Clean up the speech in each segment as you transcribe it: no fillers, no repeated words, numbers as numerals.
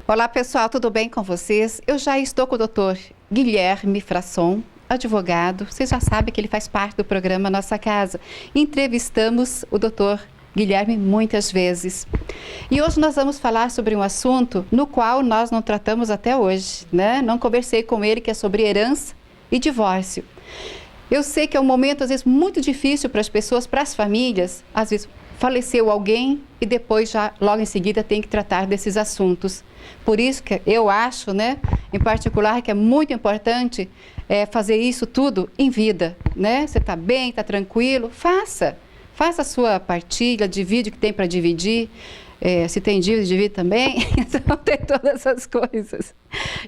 Olá pessoal, tudo bem com vocês? Eu já estou com o Dr. Guilherme Frasson, advogado. Vocês já sabem que ele faz parte do programa Nossa Casa. Entrevistamos o Dr. Guilherme muitas vezes. E hoje nós vamos falar sobre um assunto no qual nós não tratamos até hoje, né? Não conversei com ele, que é sobre herança e divórcio. Eu sei que é um momento, às vezes, muito difícil para as pessoas, para as famílias. Às vezes, faleceu alguém e depois, já logo em seguida, tem que tratar desses assuntos. Por isso que eu acho, né, em particular, que é muito importante fazer isso tudo em vida, né? Você está bem, está tranquilo, faça a sua partilha, divide o que tem para dividir. Se tem dívida, divide também. Então, tem todas essas coisas.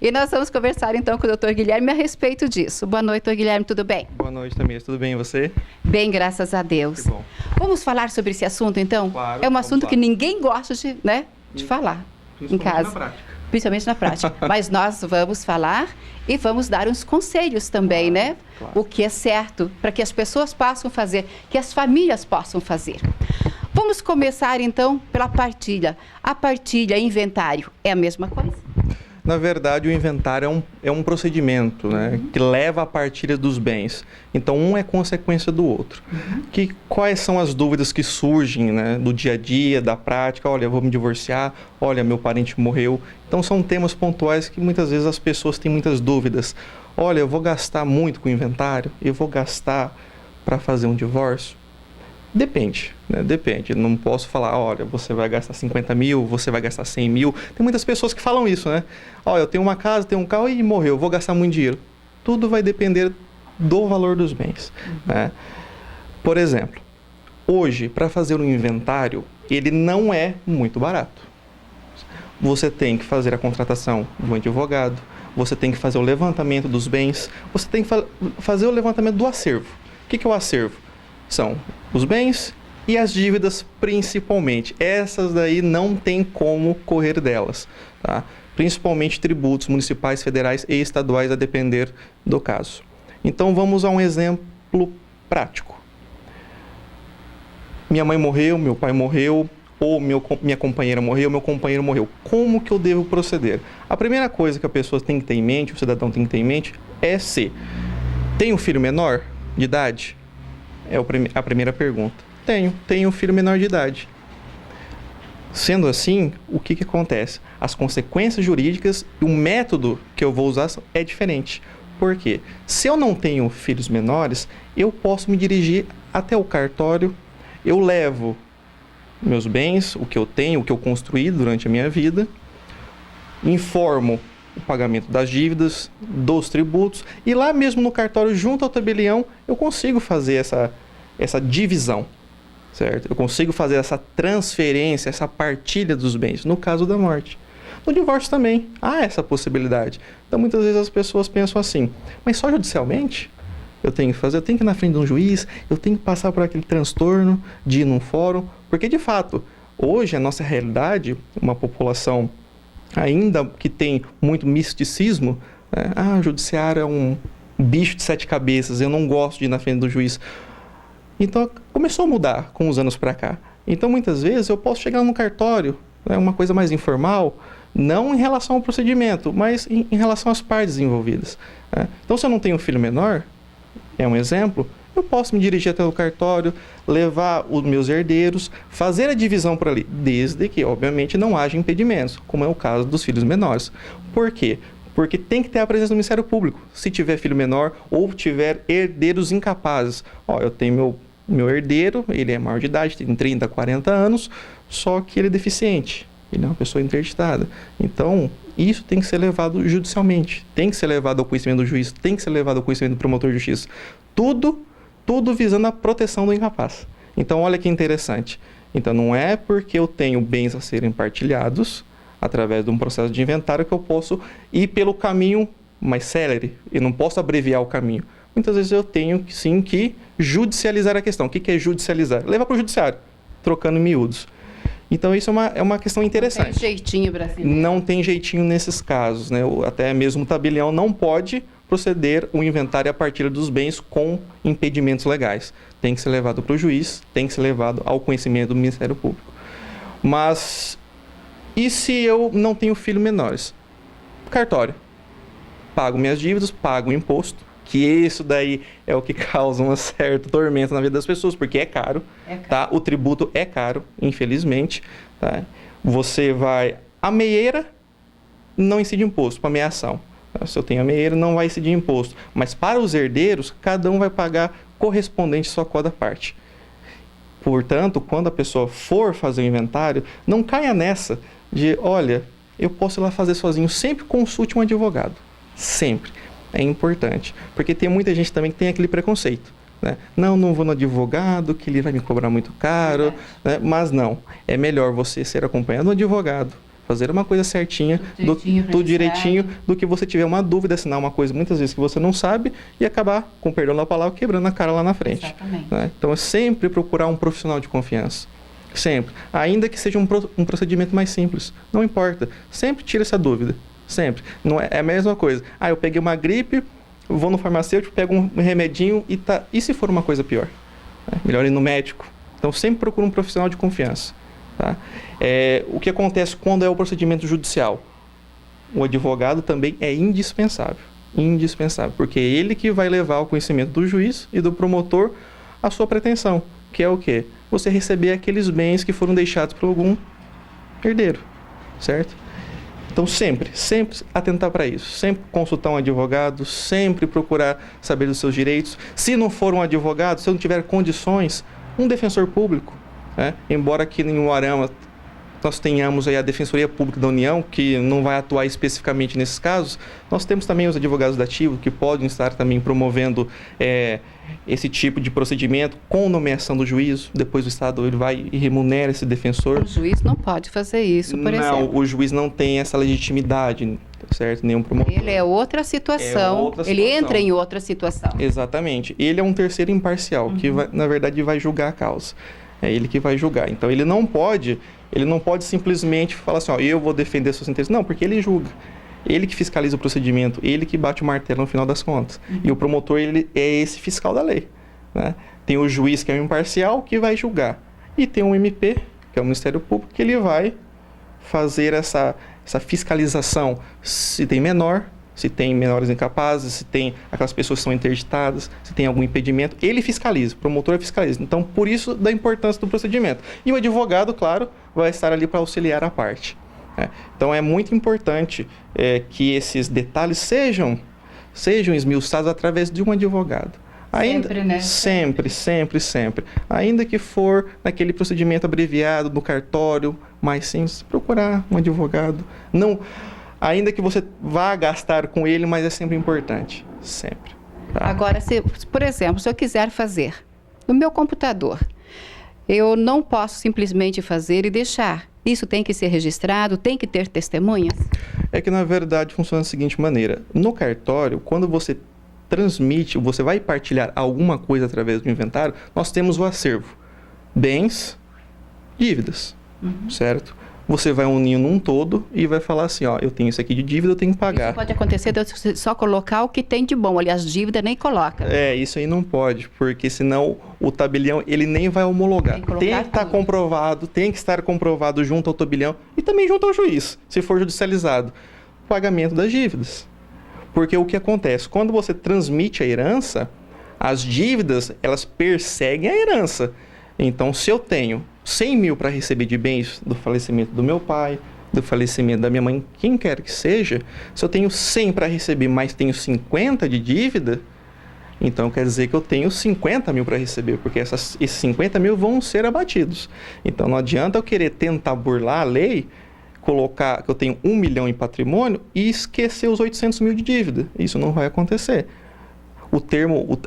E nós vamos conversar, então, com o Dr. Guilherme a respeito disso. Boa noite, Dr. Guilherme, tudo bem? Boa noite, Tamires. Tudo bem e você? Bem, graças a Deus. Que bom. Vamos falar sobre esse assunto, então? Claro, é um assunto lá. Que ninguém gosta de falar em casa. Na prática. Principalmente na prática. Mas nós vamos falar e vamos dar uns conselhos também, Claro, né? claro. O que é certo, para que as pessoas possam fazer, que as famílias possam fazer. Vamos começar, então, pela partilha. A partilha, inventário, é a mesma coisa? Na verdade, o inventário é um procedimento, né, que leva à partilha dos bens. Então, um é consequência do outro. Quais são as dúvidas que surgem, né, do dia a dia, da prática? Olha, eu vou me divorciar, olha, meu parente morreu. Então, são temas pontuais que muitas vezes as pessoas têm muitas dúvidas. Olha, eu vou gastar muito com o inventário? Eu vou gastar para fazer um divórcio? Depende, né? Depende. Não posso falar, olha, você vai gastar 50 mil, você vai gastar 100 mil. Tem muitas pessoas que falam isso, né? Olha, eu tenho uma casa, tenho um carro e morreu, vou gastar muito dinheiro. Tudo vai depender do valor dos bens, né? Por exemplo, hoje, para fazer um inventário, ele não é muito barato. Você tem que fazer a contratação de um advogado, você tem que fazer o levantamento dos bens, você tem que fazer o levantamento do acervo. O que é o acervo? São os bens e as dívidas principalmente. Essas daí não tem como correr delas, tá? Principalmente tributos municipais, federais e estaduais, a depender do caso. Então vamos a um exemplo prático. Minha mãe morreu, meu pai morreu, ou minha companheira morreu, meu companheiro morreu. Como que eu devo proceder? A primeira coisa que a pessoa tem que ter em mente, o cidadão tem que ter em mente, é se tem um filho menor de idade? É a primeira pergunta. Tenho um filho menor de idade. Sendo assim, o que acontece? As consequências jurídicas e o método que eu vou usar é diferente. Por quê? Se eu não tenho filhos menores, eu posso me dirigir até o cartório, eu levo meus bens, o que eu tenho, o que eu construí durante a minha vida, informo o pagamento das dívidas, dos tributos, e lá mesmo no cartório, junto ao tabelião, eu consigo fazer essa divisão, certo? Eu consigo fazer essa transferência, essa partilha dos bens, no caso da morte. No divórcio também há essa possibilidade. Então, muitas vezes as pessoas pensam assim, mas só judicialmente eu tenho que fazer? Eu tenho que ir na frente de um juiz, eu tenho que passar por aquele transtorno de ir num fórum, porque de fato, hoje a nossa realidade, uma população ainda que tem muito misticismo, né? O judiciário é um bicho de 7 cabeças, eu não gosto de ir na frente do juiz. Então, começou a mudar com os anos para cá. Então, muitas vezes, eu posso chegar no cartório, né, uma coisa mais informal, não em relação ao procedimento, mas em relação às partes envolvidas, né? Então, se eu não tenho um filho menor, é um exemplo, eu posso me dirigir até o cartório, levar os meus herdeiros, fazer a divisão por ali, desde que, obviamente, não haja impedimentos, como é o caso dos filhos menores. Por quê? Porque tem que ter a presença do Ministério Público. Se tiver filho menor ou tiver herdeiros incapazes. Eu tenho meu herdeiro, ele é maior de idade, tem 30, 40 anos, só que ele é deficiente, ele é uma pessoa interditada. Então, isso tem que ser levado judicialmente, tem que ser levado ao conhecimento do juiz, tem que ser levado ao conhecimento do promotor de justiça. Tudo visando a proteção do incapaz. Então, olha que interessante. Então, não é porque eu tenho bens a serem partilhados, através de um processo de inventário, que eu posso ir pelo caminho mais célere, e não posso abreviar o caminho. Muitas vezes eu tenho sim que judicializar a questão. O que é judicializar? Levar para o judiciário, trocando em miúdos. Então isso é uma questão interessante. Não tem jeitinho brasileiro. Não tem jeitinho nesses casos, né? Até mesmo o tabelião não pode proceder o inventário a partir dos bens com impedimentos legais. Tem que ser levado para o juiz, tem que ser levado ao conhecimento do Ministério Público. Mas E se eu não tenho filhos menores? Cartório. Pago minhas dívidas, pago o imposto, que isso daí é o que causa uma certa tormenta na vida das pessoas, porque é caro, tá? O tributo é caro, infelizmente, tá? Você vai... A meieira não incide imposto para meiação. Se eu tenho a meieira, não vai incidir imposto. Mas para os herdeiros, cada um vai pagar correspondente à sua cota à parte. Portanto, quando a pessoa for fazer o inventário, não caia nessa de, olha, eu posso ir lá fazer sozinho. Sempre consulte um advogado. Sempre. É importante. Porque tem muita gente também que tem aquele preconceito, né? Não vou no advogado, que ele vai me cobrar muito caro, né? Mas não. É melhor você ser acompanhado do advogado, fazer uma coisa certinha, tudo direitinho, do que você tiver uma dúvida, assinar uma coisa muitas vezes que você não sabe e acabar, com perdão da palavra, quebrando a cara lá na frente. Exatamente. Né? Então é sempre procurar um profissional de confiança. Sempre. Ainda que seja um procedimento mais simples. Não importa. Sempre tira essa dúvida. Sempre. Não é a mesma coisa. Eu peguei uma gripe, vou no farmacêutico, pego um remedinho e tá. E se for uma coisa pior? Melhor ir no médico. Então sempre procura um profissional de confiança. Tá? O que acontece quando é o procedimento judicial? O advogado também é indispensável. Indispensável. Porque é ele que vai levar ao conhecimento do juiz e do promotor a sua pretensão. Que é o quê? Você receber aqueles bens que foram deixados por algum herdeiro. Certo? Então, sempre atentar para isso. Sempre consultar um advogado, sempre procurar saber dos seus direitos. Se não for um advogado, se eu não tiver condições, um defensor público. Né? Embora aqui em Umuarama nós tenhamos aí a Defensoria Pública da União, que não vai atuar especificamente nesses casos, nós temos também os advogados dativos, que podem estar também promovendo esse tipo de procedimento com nomeação do juízo. Depois o Estado ele vai e remunera esse defensor. O juiz não pode fazer isso, por exemplo. Não, o juiz não tem essa legitimidade, certo? Nenhum promotor. Ele é outra situação, ele entra em outra situação. Exatamente. Ele é um terceiro imparcial, que vai, na verdade vai julgar a causa. É ele que vai julgar. Então ele não pode simplesmente falar assim, eu vou defender seus interesses. Não, porque ele julga. Ele que fiscaliza o procedimento, ele que bate o martelo no final das contas. E o promotor, ele é esse fiscal da lei. Né? Tem o juiz, que é o imparcial, que vai julgar. E tem o MP, que é o Ministério Público, que ele vai fazer essa fiscalização. Se tem menor, se tem menores incapazes, se tem aquelas pessoas que são interditadas, se tem algum impedimento, ele fiscaliza, o promotor fiscaliza. Então, por isso, da importância do procedimento. E o advogado, claro, vai estar ali para auxiliar a parte. Então, é muito importante que esses detalhes sejam esmiuçados através de um advogado. Sempre, né? Sempre. Ainda que for naquele procedimento abreviado, no cartório, mais simples, procurar um advogado. Não... Ainda que você vá gastar com ele, mas é sempre importante. Sempre. Tá? Agora, por exemplo, se eu quiser fazer no meu computador, eu não posso simplesmente fazer e deixar. Isso tem que ser registrado, tem que ter testemunhas? É que, na verdade, funciona da seguinte maneira. No cartório, quando você transmite, você vai partilhar alguma coisa através do inventário, nós temos o acervo. Bens, dívidas, certo? Você vai unir num todo e vai falar assim, eu tenho isso aqui de dívida, eu tenho que pagar. Isso pode acontecer de você só colocar o que tem de bom, aliás, dívida nem coloca. Isso aí não pode, porque senão o tabelião, ele nem vai homologar. Tem que estar comprovado, tem que estar comprovado junto ao tabelião e também junto ao juiz, se for judicializado, o pagamento das dívidas. Porque o que acontece? Quando você transmite a herança, as dívidas, elas perseguem a herança. Então, se eu tenho 100 mil para receber de bens do falecimento do meu pai, do falecimento da minha mãe, quem quer que seja, se eu tenho 100 para receber, mas tenho 50 de dívida, então quer dizer que eu tenho 50 mil para receber, porque esses 50 mil vão ser abatidos. Então, não adianta eu querer tentar burlar a lei, colocar que eu tenho 1 milhão em patrimônio e esquecer os 800 mil de dívida. Isso não vai acontecer.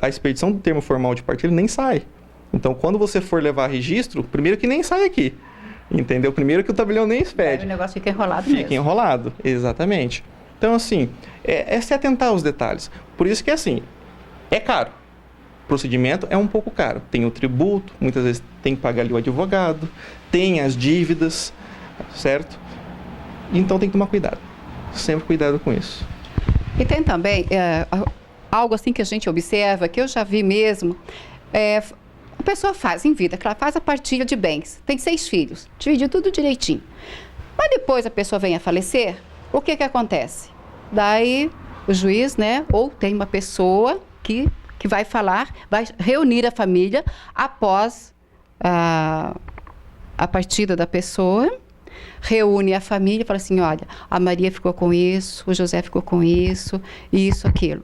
A expedição do termo formal de partilha nem sai. Então, quando você for levar registro, primeiro que nem sai aqui, entendeu? Primeiro que o tabelião nem expede. O negócio fica enrolado mesmo. Fica enrolado, exatamente. Então, assim, é se atentar aos detalhes. Por isso que, assim, é caro. O procedimento é um pouco caro. Tem o tributo, muitas vezes tem que pagar ali o advogado, tem as dívidas, certo? Então, tem que tomar cuidado. Sempre cuidado com isso. E tem também algo assim que a gente observa, que eu já vi mesmo, a pessoa faz em vida, que ela faz a partilha de bens, tem 6 filhos, divide tudo direitinho. Mas depois a pessoa vem a falecer, o que acontece? Daí o juiz, né, ou tem uma pessoa que vai falar, vai reunir a família após a partida da pessoa, reúne a família e fala assim, olha, a Maria ficou com isso, o José ficou com isso, aquilo.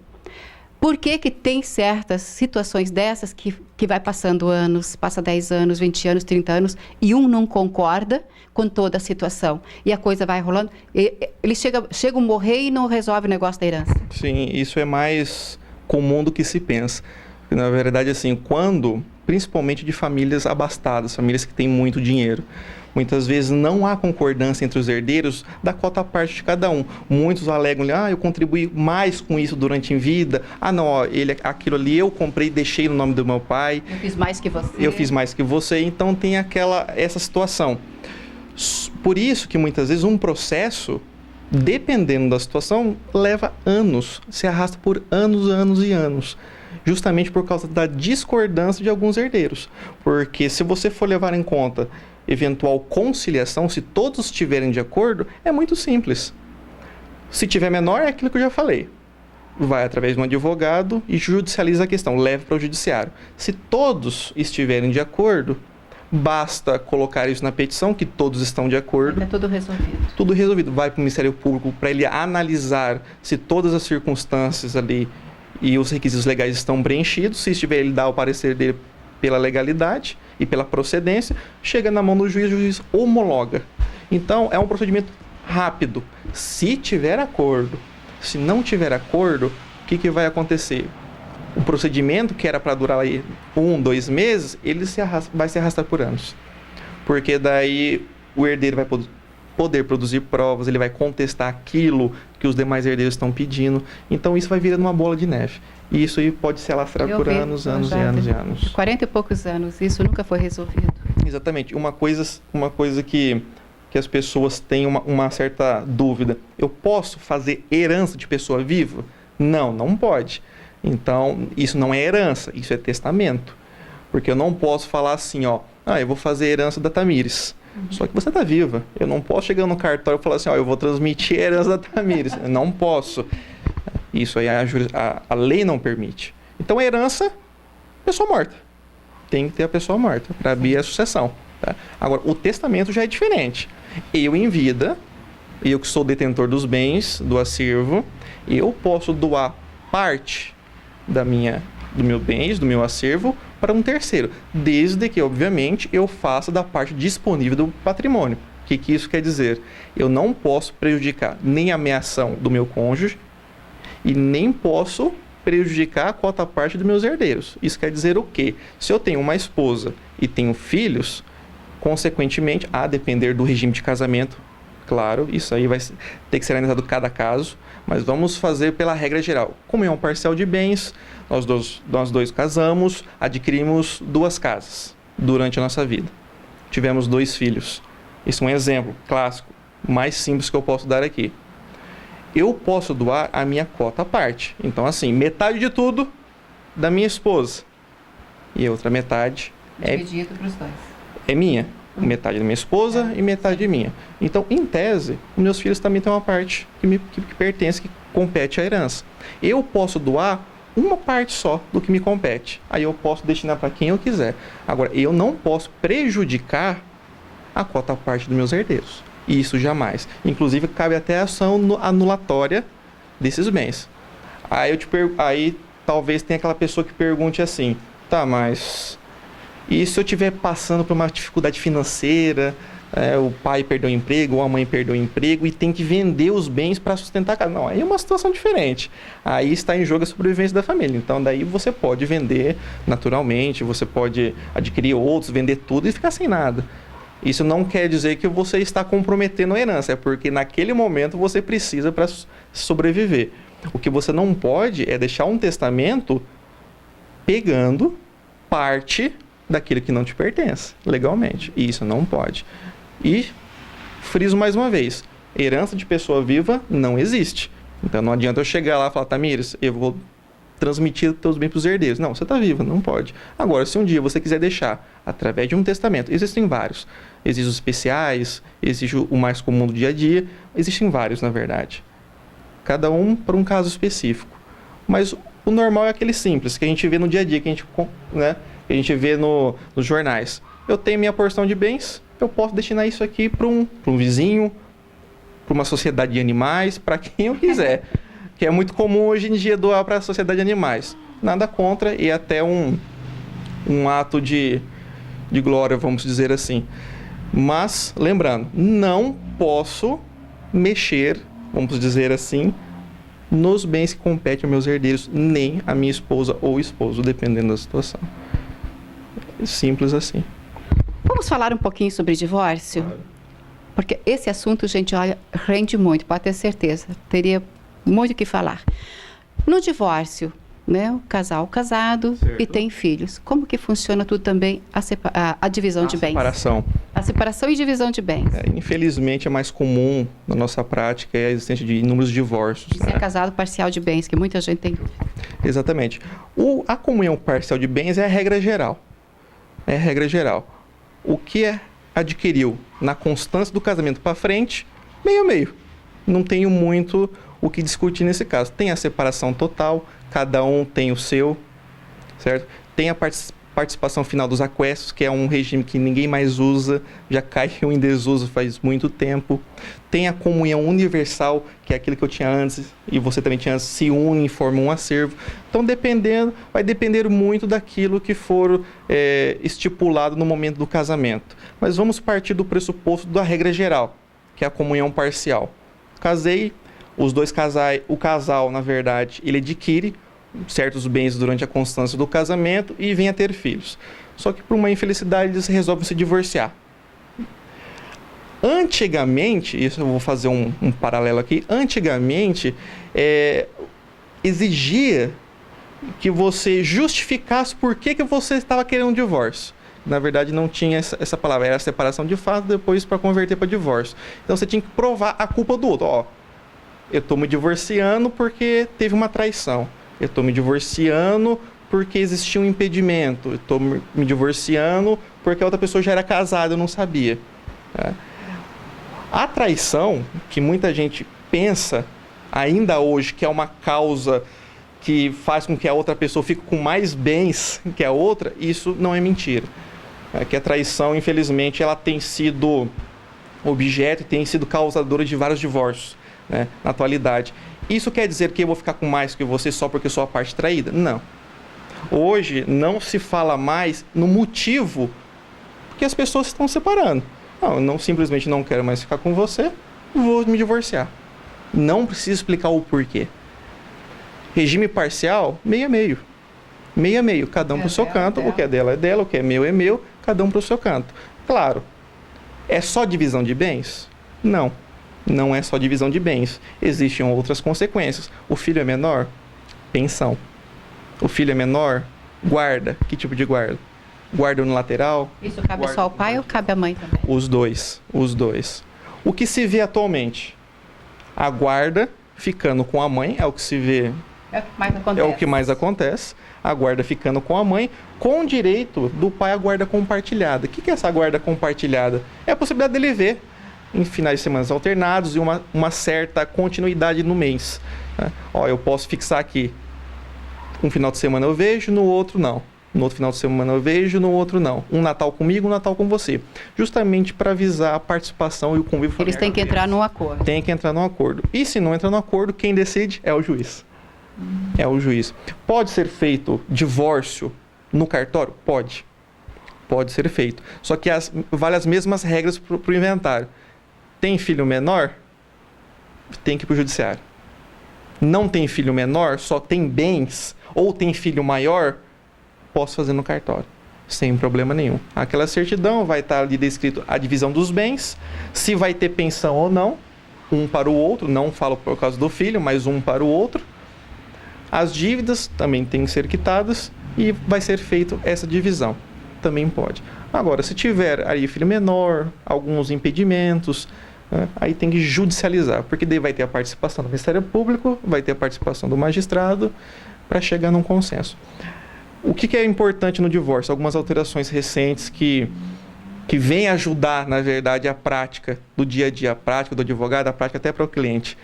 Por que tem certas situações dessas que vai passando anos, passa 10 anos, 20 anos, 30 anos, e um não concorda com toda a situação, e a coisa vai rolando, ele chega a morrer e não resolve o negócio da herança? Sim, isso é mais comum do que se pensa. Na verdade, assim, principalmente de famílias abastadas, famílias que têm muito dinheiro, muitas vezes não há concordância entre os herdeiros da cota parte de cada um. Muitos alegam, eu contribuí mais com isso durante a vida. Não, aquilo ali eu comprei e deixei no nome do meu pai. Eu fiz mais que você. Eu fiz mais que você, então tem essa situação. Por isso que muitas vezes um processo, dependendo da situação, leva anos, se arrasta por anos, anos e anos. Justamente por causa da discordância de alguns herdeiros. Porque se você for levar em conta eventual conciliação, se todos estiverem de acordo, é muito simples. Se tiver menor, é aquilo que eu já falei. Vai através de um advogado e judicializa a questão, leva para o judiciário. Se todos estiverem de acordo, basta colocar isso na petição, que todos estão de acordo. É tudo resolvido. Tudo resolvido. Vai para o Ministério Público para ele analisar se todas as circunstâncias ali e os requisitos legais estão preenchidos. Se estiver, ele dá o parecer dele pela legalidade e pela procedência, chega na mão do juiz, o juiz homologa. Então, é um procedimento rápido. Se tiver acordo, se não tiver acordo, o que vai acontecer? O procedimento que era para durar aí 1, 2 meses, ele vai se arrastar por anos. Porque daí o herdeiro vai poder produzir provas, ele vai contestar aquilo que os demais herdeiros estão pedindo. Então, isso vai virando uma bola de neve. E isso aí pode se alastrar por anos, anos e anos e anos. 40 e poucos anos, isso nunca foi resolvido. Exatamente. Uma coisa que as pessoas têm uma certa dúvida. Eu posso fazer herança de pessoa viva? Não pode. Então, isso não é herança, isso é testamento. Porque eu não posso falar assim, eu vou fazer herança da Tamires. Só que você está viva. Eu não posso chegar no cartório e falar assim, eu vou transmitir a herança da Tamires. Eu não posso. Isso aí a lei não permite. Então, a herança, pessoa morta. Tem que ter a pessoa morta para abrir a sucessão. Tá? Agora, o testamento já é diferente. Eu, em vida, eu que sou detentor dos bens, do acervo, eu posso doar parte do meu bens, do meu acervo, para um terceiro. Desde que, obviamente, eu faça da parte disponível do patrimônio. O que isso quer dizer? Eu não posso prejudicar nem a ameação do meu cônjuge, e nem posso prejudicar a quota parte dos meus herdeiros. Isso quer dizer o quê? Se eu tenho uma esposa e tenho filhos, consequentemente, a depender do regime de casamento, claro, isso aí vai ter que ser analisado cada caso, mas vamos fazer pela regra geral. Comunhão parcial de bens, nós dois casamos, adquirimos 2 casas durante a nossa vida. Tivemos 2 filhos. Esse é um exemplo clássico, mais simples que eu posso dar aqui. Eu posso doar a minha cota à parte. Então, assim, metade de tudo da minha esposa. E a outra metade dividido para os dois. É minha. Metade da minha esposa e metade minha. Então, em tese, meus filhos também têm uma parte que pertence, que compete à herança. Eu posso doar uma parte só do que me compete. Aí eu posso destinar para quem eu quiser. Agora, eu não posso prejudicar a cota à parte dos meus herdeiros. Isso jamais. Inclusive, cabe até ação anulatória desses bens. Aí talvez tenha aquela pessoa que pergunte assim, mas e se eu estiver passando por uma dificuldade financeira, o pai perdeu o emprego, ou a mãe perdeu o emprego e tem que vender os bens para sustentar a casa? Não, aí é uma situação diferente. Aí está em jogo a sobrevivência da família. Então, daí você pode vender naturalmente, você pode adquirir outros, vender tudo e ficar sem nada. Isso não quer dizer que você está comprometendo a herança, é porque naquele momento você precisa para sobreviver. O que você não pode é deixar um testamento pegando parte daquilo que não te pertence legalmente. E isso não pode. E friso mais uma vez, herança de pessoa viva não existe. Então não adianta eu chegar lá e falar, Tamires, eu vou transmitir teus bens para os herdeiros. Não, você está viva, não pode. Agora, se um dia você quiser deixar através de um testamento, existem vários. Existem os especiais, existe o mais comum do dia a dia, existem vários, na verdade. Cada um para um caso específico. Mas o normal é aquele simples, que a gente vê no dia a dia, que a gente vê nos jornais. Eu tenho minha porção de bens, eu posso destinar isso aqui para um vizinho, para uma sociedade de animais, para quem eu quiser. Que é muito comum hoje em dia doar para a sociedade de animais. Nada contra e até um ato de glória, vamos dizer assim. Mas, lembrando, não posso mexer, vamos dizer assim, nos bens que competem aos meus herdeiros, nem a minha esposa ou esposo, dependendo da situação. Simples assim. Vamos falar um pouquinho sobre divórcio? Claro. Porque esse assunto, gente, olha, rende muito, pode ter certeza. Teria muito o que falar. No divórcio, né, o casal casado certo. E tem filhos. Como que funciona tudo também, a divisão de bens? Separação. A separação e divisão de bens. Infelizmente, é mais comum na nossa prática a existência de inúmeros divórcios. De ser casado parcial de bens, que muita gente tem. Exatamente. A comunhão parcial de bens é a regra geral. É a regra geral. O que adquiriu na constância do casamento para frente, meio a meio. Não tenho muito o que discutir nesse caso. Tem a separação total, cada um tem o seu, certo? Tem a participação final dos aquestos, que é um regime que ninguém mais usa, já caiu em desuso faz muito tempo. Tem a comunhão universal, que é aquilo que eu tinha antes, e você também tinha antes, se unem e formam um acervo. Então, vai depender muito daquilo que for estipulado no momento do casamento. Mas vamos partir do pressuposto da regra geral, que é a comunhão parcial. Casei, o casal, na verdade, ele adquire certos bens durante a constância do casamento e vem a ter filhos. Só que por uma infelicidade eles resolvem se divorciar. Antigamente, isso eu vou fazer um paralelo aqui, antigamente exigia que você justificasse por que você estava querendo um divórcio. Na verdade não tinha essa palavra, era separação de fato, depois para converter para divórcio. Então você tinha que provar a culpa do outro. Ó, eu estou me divorciando porque teve uma traição. Eu estou me divorciando porque existia um impedimento. Eu estou me divorciando porque a outra pessoa já era casada, eu não sabia. A traição, que muita gente pensa ainda hoje que é uma causa que faz com que a outra pessoa fique com mais bens que a outra, isso não é mentira. Que a traição, infelizmente, ela tem sido objeto e tem sido causadora de vários divórcios, né, na atualidade. Isso quer dizer que eu vou ficar com mais que você só porque eu sou a parte traída? Não. Hoje não se fala mais no motivo que as pessoas estão separando. Não, eu simplesmente não quero mais ficar com você, vou me divorciar. Não preciso explicar o porquê. Regime parcial, meio a meio. Meio a meio, cada um para o seu canto. O que é dela é dela, o que é meu, cada um para o seu canto. Claro, é só divisão de bens? Não. Não é só divisão de bens. Existem outras consequências. O filho é menor? Pensão. O filho é menor? Guarda. Que tipo de guarda? Guarda unilateral? Isso cabe só ao pai ou cabe à mãe também? Os dois. O que se vê atualmente? A guarda ficando com a mãe, é o que se vê. É o que mais acontece. A guarda ficando com a mãe, com direito do pai à guarda compartilhada. O que é essa guarda compartilhada? É a possibilidade dele ver em finais de semana alternados e uma certa continuidade no mês. Ó, eu posso fixar aqui. Um final de semana eu vejo, no outro não. No outro final de semana eu vejo, no outro não. Um Natal comigo, um Natal com você. Justamente para avisar a participação e o convívio familiar. Eles têm que entrar num acordo. Tem que entrar num acordo. E se não entrar num acordo, quem decide é o juiz. É o juiz. Pode ser feito divórcio no cartório? Pode. Pode ser feito. Só que vale as mesmas regras para o inventário. Tem filho menor? Tem que ir para o judiciário. Não tem filho menor, só tem bens, ou tem filho maior, posso fazer no cartório, sem problema nenhum. Aquela certidão vai estar ali descrito a divisão dos bens, se vai ter pensão ou não, um para o outro, não falo por causa do filho, mas um para o outro. As dívidas também têm que ser quitadas e vai ser feita essa divisão. Também pode. Agora, se tiver aí filho menor, alguns impedimentos, aí tem que judicializar, porque daí vai ter a participação do Ministério Público, vai ter a participação do magistrado, para chegar num consenso. O que é importante no divórcio? Algumas alterações recentes que vêm ajudar, na verdade, a prática do dia a dia, a prática do advogado, a prática até para o cliente.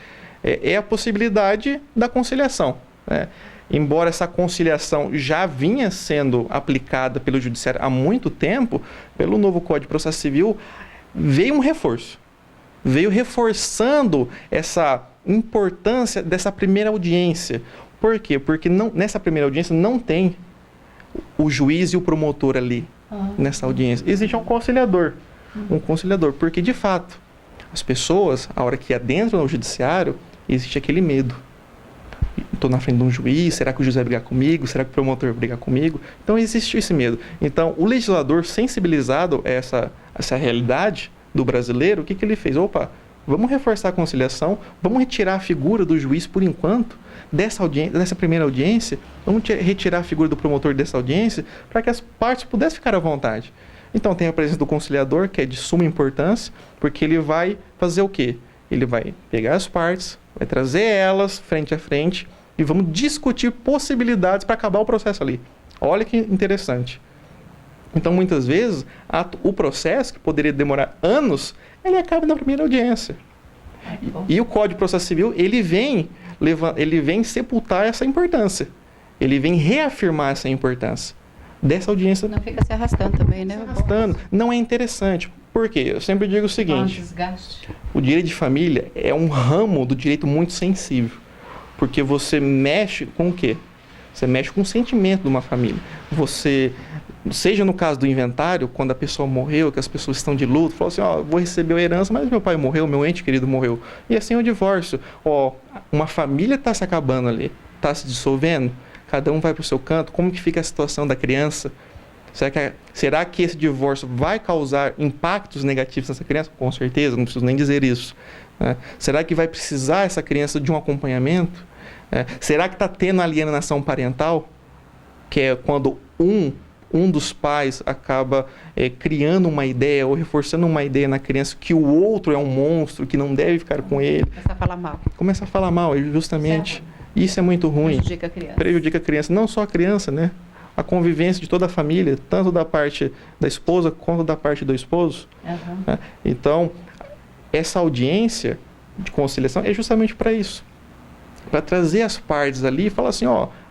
É a possibilidade da conciliação, né? Embora essa conciliação já vinha sendo aplicada pelo Judiciário há muito tempo, pelo novo Código de Processo Civil, veio um reforço. Veio reforçando essa importância dessa primeira audiência. Por quê? Porque nessa primeira audiência não tem o juiz e o promotor ali, nessa audiência. Existe um conciliador. Porque, de fato, as pessoas, a hora que adentram no judiciário, existe aquele medo. Estou na frente de um juiz, será que o juiz vai brigar comigo? Será que o promotor vai brigar comigo? Então, existe esse medo. Então, o legislador, sensibilizado a essa realidade do brasileiro, o que ele fez? Opa, vamos reforçar a conciliação, vamos retirar a figura do juiz por enquanto, dessa primeira audiência, vamos retirar a figura do promotor dessa audiência, para que as partes pudessem ficar à vontade. Então, tem a presença do conciliador, que é de suma importância, porque ele vai fazer o quê? Ele vai pegar as partes, vai trazer elas frente a frente e vamos discutir possibilidades para acabar o processo ali. Olha que interessante. Então, muitas vezes, o processo, que poderia demorar anos, ele acaba na primeira audiência. E o Código de Processo Civil, ele vem sepultar essa importância. Ele vem reafirmar essa importância dessa audiência. Não fica se arrastando também, né? Se arrastando. Não é interessante. Por quê? Eu sempre digo o seguinte: o direito de família é um ramo do direito muito sensível. Porque você mexe com o quê? Você mexe com o sentimento de uma família. Seja no caso do inventário, quando a pessoa morreu, que as pessoas estão de luto, falou assim, vou receber a herança, mas meu pai morreu, meu ente querido morreu. E assim o divórcio. Uma família está se acabando ali, está se dissolvendo, cada um vai para o seu canto, como que fica a situação da criança? Será que esse divórcio vai causar impactos negativos nessa criança? Com certeza, não preciso nem dizer isso, né? Será que vai precisar essa criança de um acompanhamento? Será que está tendo alienação parental? Que é quando um dos pais acaba criando uma ideia ou reforçando uma ideia na criança que o outro é um monstro, que não deve ficar com ele. Começa a falar mal, justamente. Certo. Isso é muito ruim. Prejudica a criança. Não só a criança, né? A convivência de toda a família, tanto da parte da esposa quanto da parte do esposo. Né? Então, essa audiência de conciliação é justamente para isso. Para trazer as partes ali e falar assim,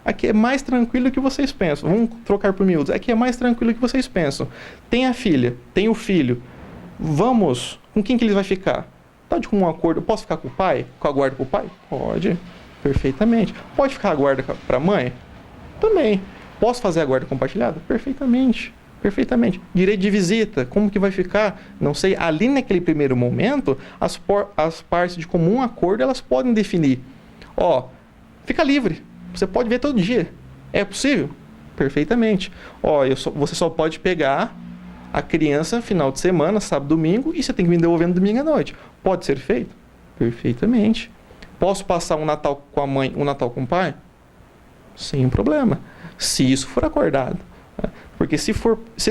aqui é mais tranquilo do que vocês pensam. Vamos trocar por miúdos. Aqui é mais tranquilo do que vocês pensam. Tem a filha, tem o filho. Com quem que ele vai ficar? Tá de um acordo. Eu posso ficar com o pai? Com a guarda para o pai? Pode, perfeitamente. Pode ficar a guarda para a mãe? Também. Posso fazer a guarda compartilhada? Perfeitamente. Direito de visita, como que vai ficar? Não sei. Ali naquele primeiro momento, as partes de comum acordo, elas podem definir. Fica livre. Você pode ver todo dia. É possível? Perfeitamente. Você só pode pegar a criança final de semana, sábado, domingo, e você tem que me devolver no domingo à noite. Pode ser feito? Perfeitamente. Posso passar um Natal com a mãe, um Natal com o pai? Sem problema. Se isso for acordado. Porque se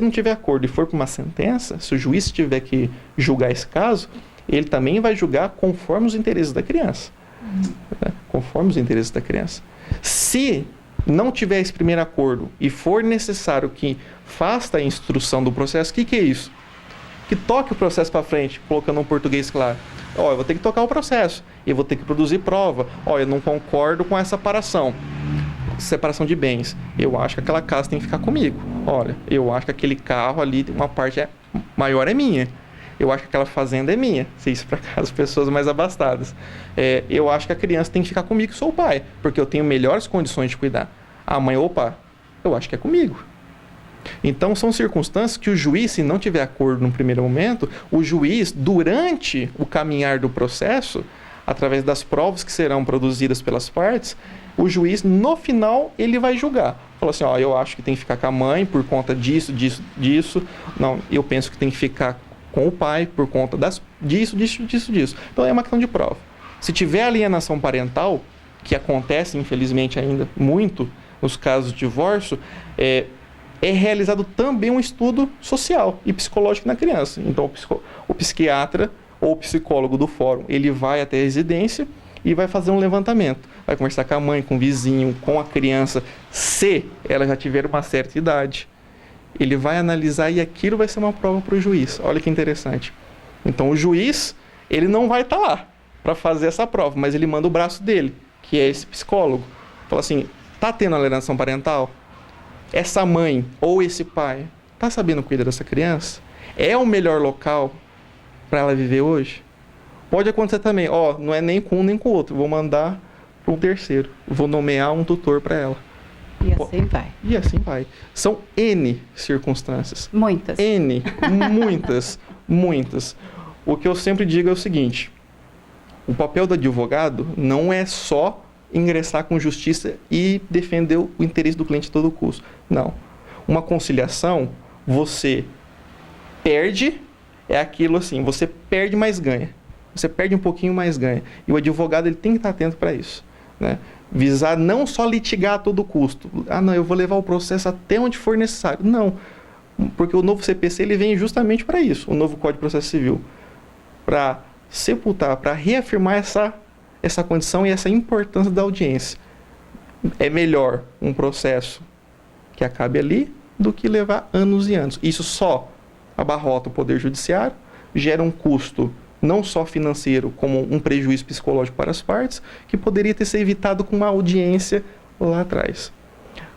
não tiver acordo e for para uma sentença, se o juiz tiver que julgar esse caso, ele também vai julgar conforme os interesses da criança. Conforme os interesses da criança. Se não tiver esse primeiro acordo e for necessário que faça a instrução do processo, o que é isso? Que toque o processo para frente, colocando um português claro. Eu vou ter que tocar o processo, eu vou ter que produzir prova. Eu não concordo com essa separação de bens. Eu acho que aquela casa tem que ficar comigo. Eu acho que aquele carro ali, uma parte maior é minha. Eu acho que aquela fazenda é minha, se isso para as pessoas mais abastadas. Eu acho que a criança tem que ficar comigo, que sou o pai, porque eu tenho melhores condições de cuidar. A mãe, eu acho que é comigo. Então, são circunstâncias que o juiz, se não tiver acordo no primeiro momento, o juiz, durante o caminhar do processo, através das provas que serão produzidas pelas partes, o juiz, no final, ele vai julgar. Fala assim, eu acho que tem que ficar com a mãe por conta disso. Não, eu penso que tem que ficar com o pai por conta disso. Então é uma questão de prova. Se tiver alienação parental, que acontece infelizmente ainda muito nos casos de divórcio, é realizado também um estudo social e psicológico na criança. Então o psiquiatra ou o psicólogo do fórum, ele vai até a residência e vai fazer um levantamento. Vai conversar com a mãe, com o vizinho, com a criança. Se ela já tiver uma certa idade, ele vai analisar e aquilo vai ser uma prova para o juiz. Olha que interessante. Então, o juiz, ele não vai estar lá para fazer essa prova, mas ele manda o braço dele, que é esse psicólogo. Fala assim, tá tendo alienação parental? Essa mãe ou esse pai tá sabendo cuidar dessa criança? É o melhor local para ela viver hoje? Pode acontecer também, não é nem com um nem com o outro, vou mandar para um terceiro, vou nomear um tutor para ela. E assim vai. E assim vai. São N circunstâncias. Muitas. N, muitas. O que eu sempre digo é o seguinte, o papel do advogado não é só ingressar com justiça e defender o interesse do cliente a todo custo. Não. Uma conciliação, você perde, é aquilo assim, você perde, mas ganha. Você perde um pouquinho, mas ganha. E o advogado ele tem que estar atento para isso, né? Visar não só litigar a todo custo. Não, eu vou levar o processo até onde for necessário. Não, porque o novo CPC ele vem justamente para isso, o novo Código de Processo Civil, para sepultar, para reafirmar essa condição e essa importância da audiência. É melhor um processo que acabe ali do que levar anos e anos. Isso só abarrota o Poder Judiciário, gera um custo não só financeiro, como um prejuízo psicológico para as partes, que poderia ter sido evitado com uma audiência lá atrás.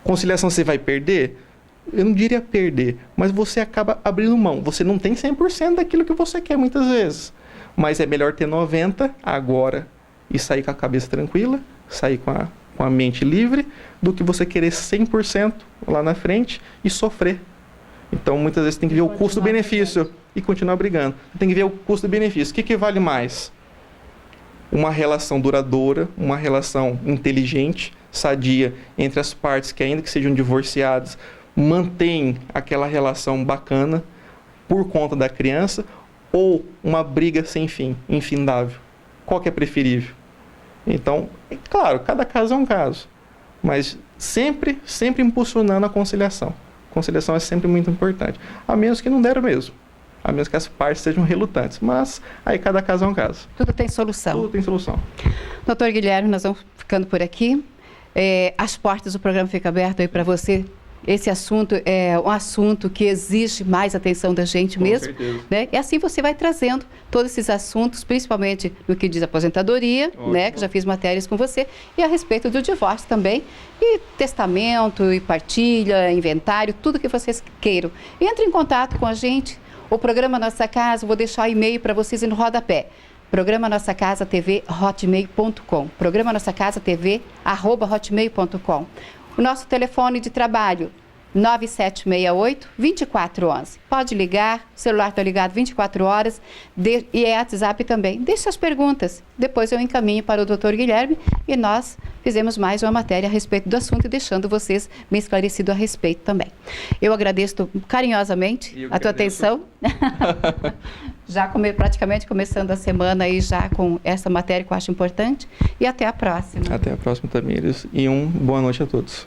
Conciliação você vai perder? Eu não diria perder, mas você acaba abrindo mão. Você não tem 100% daquilo que você quer muitas vezes, mas é melhor ter 90% agora e sair com a cabeça tranquila, sair com a mente livre, do que você querer 100% lá na frente e sofrer. Então, muitas vezes tem que ver o custo-benefício e continuar brigando. Tem que ver o custo-benefício. O que vale mais? Uma relação duradoura, uma relação inteligente, sadia, entre as partes que, ainda que sejam divorciadas, mantêm aquela relação bacana por conta da criança, ou uma briga sem fim, infindável. Qual que é preferível? Então, é claro, cada caso é um caso, mas sempre impulsionando a conciliação. A conciliação é sempre muito importante, a menos que não der mesmo, a menos que as partes sejam relutantes, mas aí cada caso é um caso. Tudo tem solução. Tudo tem solução. Doutor Guilherme, nós vamos ficando por aqui. As portas do programa ficam abertas aí para você. Esse assunto é um assunto que exige mais atenção da gente mesmo. Com certeza. Né? E assim você vai trazendo todos esses assuntos, principalmente no que diz aposentadoria, né, que já fiz matérias com você, e a respeito do divórcio também, e testamento, e partilha, inventário, tudo que vocês queiram. Entre em contato com a gente, o programa Nossa Casa, vou deixar o e-mail para vocês no rodapé. Programa Nossa Casa TV, hotmail.com. Programa Nossa Casa TV, @hotmail.com. O nosso telefone de trabalho, 9768-2411. Pode ligar, o celular está ligado 24 horas, e é WhatsApp também. Deixe suas perguntas, depois eu encaminho para o doutor Guilherme e nós fizemos mais uma matéria a respeito do assunto e deixando vocês bem esclarecidos a respeito também. Eu agradeço carinhosamente a tua atenção. Já praticamente começando a semana aí já com essa matéria que eu acho importante. E até a próxima. Até a próxima, Tamires. E boa noite a todos.